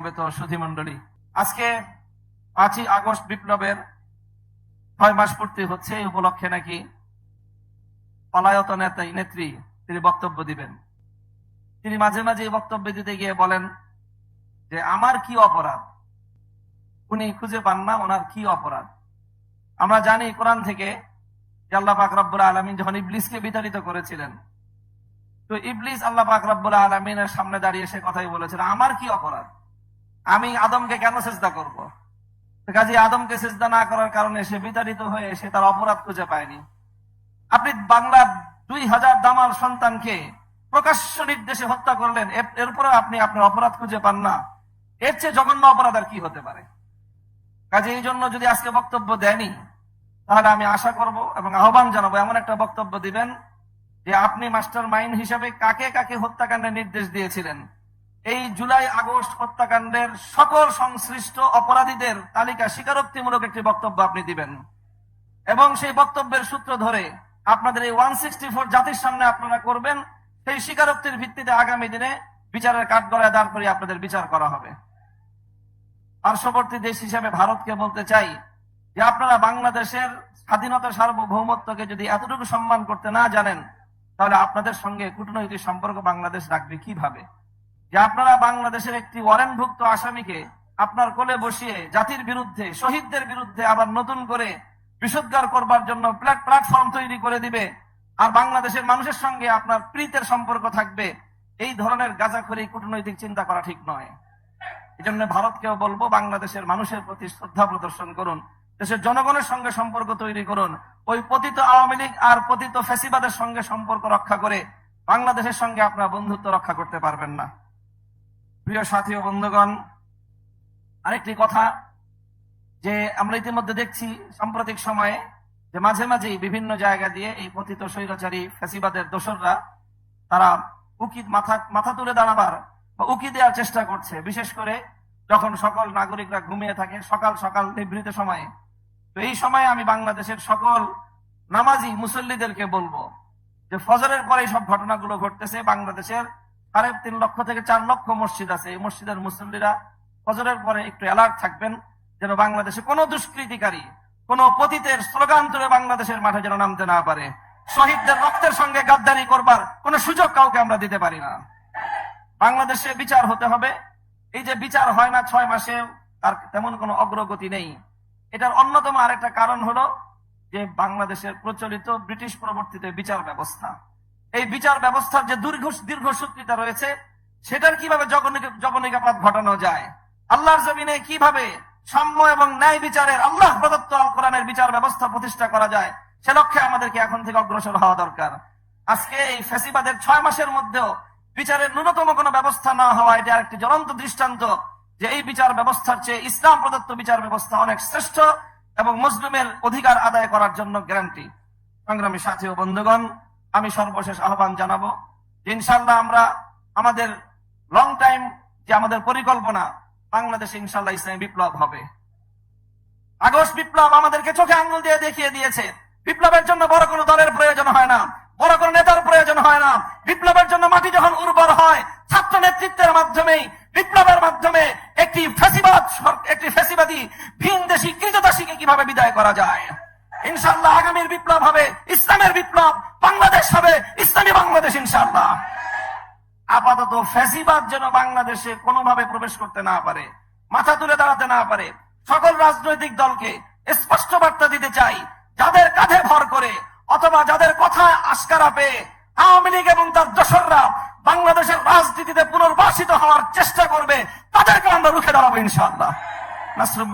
সুধীমণ্ডলী, আজকে 5ই আগস্ট বিপ্লবের 6 মাস পূর্তি হচ্ছে। এই উপলক্ষে নাকি পলায়ত নেত্রী তিনি বক্তব্য দিবেন। তিনি মাঝে মাঝে বক্তব্য দিতে গিয়ে বলেন যে আমার কি অপরাধ, উনি খুঁজে পান না ওনার কি অপরাধ। আমরা জানি কোরআন থেকে যে আল্লাহ পাক রব্বুল আলামিন যখন ইবলিসকে বিতাড়িত করেছিলেন, তো ইবলিস আল্লাহ পাক রব্বুল আলামিনের সামনে দাঁড়িয়ে সে কথাই বলেছিল, আমার কি অপরাধ, আমি আদমকে কেন সিজদা করব। কাজে আদমকে সিজদা না করার কারণে সে বিতাড়িত হয়ে সে তার অপরাধ খুঁজে পায়নি। আপনি বাংলার 2000 দামাল সন্তানকে প্রকাশ্য নির্দেশে হত্যা করলেন, এরপরে আপনি আপনার অপরাধ খুঁজে পান না। এর চেয়ে জঘন্য অপরাধ আর কি হতে পারে। কাজে এই জন্য যদি আজকে বক্তব্য দেয়নি, তাহলে আমি আশা করব এবং আহ্বান জানাবো এমন একটা বক্তব্য দিবেন যে আপনি মাস্টার মাইন্ড হিসাবে কাকে কাকে হত্যাকাণ্ডের নির্দেশ দিয়েছিলেন, এই জুলাই আগস্ট হত্যাকাণ্ডের সকল সংশ্লিষ্ট অপরাধীদের তালিকা স্বীকারোক্তিমূলক একটি বক্তব্য আপনি দিবেন এবং সেই বক্তব্যের সূত্র ধরে আপনাদের এই 164 জাতির সামনে আপনারা করবেন। সেই স্বীকারোক্তির ভিত্তিতে আগামী দিনে বিচারের কাঠগড়ায় দাঁড় করিয়ে আপনাদের বিচার করা হবে। পার্শ্ববর্তী দেশ হিসেবে ভারতকে বলতে চাই যে আপনারা বাংলাদেশের স্বাধীনতা সার্বভৌমত্বকে যদি এতটুকু সম্মান করতে না জানেন, তাহলে আপনাদের সঙ্গে কূটনৈতিক সম্পর্ক বাংলাদেশ রাখবে কিভাবে। যে আপনারা বাংলাদেশের একটি ওয়ারেন্টভুক্ত আসামিকে আপনার কোলে বসিয়ে জাতির বিরুদ্ধে, শহীদদের বিরুদ্ধে আবার নতুন করে বিশুদ্ধার করবার জন্য প্ল্যাটফর্ম তৈরি করে দিবে, আর বাংলাদেশের মানুষের সঙ্গে আপনার প্রীতের সম্পর্ক থাকবে, এই ধরনের গাঁজাখড়ি কূটনৈতিক চিন্তা করা ঠিক নয়। এই জন্য ভারতকেও বলবো, বাংলাদেশের মানুষের প্রতি শ্রদ্ধা প্রদর্শন করুন, দেশের জনগণের সঙ্গে সম্পর্ক তৈরি করুন। ওই পতিত আওয়ামী লীগ আর পতিত ফ্যাসিবাদের সঙ্গে সম্পর্ক রক্ষা করে বাংলাদেশের সঙ্গে আপনার বন্ধুত্ব রক্ষা করতে পারবেন না। প্রিয় সাথী ও বন্ধুগণ, আরেকটি কথা যে আমরা ইতিমধ্যে দেখছি সাম্প্রতিক সময়ে যে মাঝে মাঝেই বিভিন্ন জায়গা দিয়ে এই পতিত স্বৈরাচারী ফ্যাসিবাদের দোসররা তারা মাথা তুলে দাঁড়াবার বা উকি দেওয়ার চেষ্টা করছে, বিশেষ করে যখন সকল নাগরিকরা ঘুমিয়ে থাকে সকাল সকাল নিভৃত সময়ে। তো এই সময়ে আমি বাংলাদেশের সকল নামাজি মুসল্লিদেরকে বলবো যে ফজরের পরে সব ঘটনাগুলো ঘটতেছে। বাংলাদেশের 3.5 লক্ষ থেকে 4 লক্ষ মসজিদ আছে, এই মসজিদের মুসল্লিরা ফজরের পরে একটু অ্যালার্ট থাকবেন, যেন বাংলাদেশে কোনো দুষ্কৃতিকারী, কোনো পতিতের স্লোগান তুলে বাংলাদেশের মাঠে যেন নামতে না পারে। শহীদদের রক্তের সঙ্গে গাদ্দারি করবার কোনো সুযোগ কাউকে আমরা দিতে পারি না। বাংলাদেশে বিচার হতে হবে। এই যে বিচার হয় না 6 মাসে, তার তেমন কোনো অগ্রগতি নেই। এটার অন্যতম আরেকটা কারণ হলো যে বাংলাদেশের প্রচলিত ব্রিটিশ প্রবর্তিত বিচার ব্যবস্থা, এই বিচার ব্যবস্থার যে দীর্ঘসূত্রিতা রয়েছে, সেটার কিভাবে জবনিকাপাত ঘটানো যায়, আল্লাহর জমিনে কিভাবে সাম্য এবং ন্যায় বিচারের আল্লাহ প্রদত্ত আল কোরআনের বিচার ব্যবস্থা প্রতিষ্ঠা করা যায়, সে লক্ষ্যে আমাদেরকে এখন থেকে অগ্রসর হওয়া দরকার। আজকে এই ফ্যাসিবাদের 6 মাসের মধ্যেও বিচারের ন্যূনতম কোনো ব্যবস্থা না হওয়া, এটা আরেকটি জ্বলন্ত দৃষ্টান্ত যে এই বিচার ব্যবস্থার চেয়ে ইসলাম প্রদত্ত বিচার ব্যবস্থা অনেক শ্রেষ্ঠ এবং মুসলিমের অধিকার আদায় করার জন্য গ্যারান্টি। সংগ্রামী সাথী ও বন্ধুগণ, আমি সর্বশেষ আহ্বান জানাবো যে ইনশাল্লাহ আমরা আমাদের লং টাইম যে আমাদের পরিকল্পনা, বাংলাদেশে ইনশাল্লাহ ইসলামী বিপ্লব হবে। আগস্ট বিপ্লব আমাদেরকে চোখে আঙ্গুল দিয়ে দেখিয়ে দিয়েছে, বিপ্লবের জন্য বড় কোনো দলের প্রয়োজন হয় না, বড় কোনো নেতার প্রয়োজন হয় না। বিপ্লবের জন্য মাটি যখন উর্বর হয়, ছাত্র নেতৃত্বের মাধ্যমেই, বিপ্লবের মাধ্যমে একটি ফ্যাসিবাদী ভিনদেশী কৃতদাসীকে কিভাবে বিদায় করা যায়। ইনশাআল্লাহ আগামীর বিপ্লব হবে ইসলামের বিপ্লব, বাংলাদেশ হবে ইসলামী বাংলাদেশ ইনশাআল্লাহ। আপাতত ফ্যাসিবাদ যেন বাংলাদেশে কোনোভাবে প্রবেশ করতে না পারে, মাথা তুলে দাঁড়াতে না পারে। সকল রাজনৈতিক দলকে স্পষ্ট বার্তা দিতে চাই, যাদের কাঁধে ভর করে অথবা যাদের কথায় আস্কারা পেয়ে আওয়ামী লীগ এবং তার দোসররা বাংলাদেশের রাজনীতিতে পুনর্বাসিত হওয়ার চেষ্টা করবে, তাদেরকে আমরা রুখে দাঁড়াবো ইনশাআল্লাহ। নাসরুল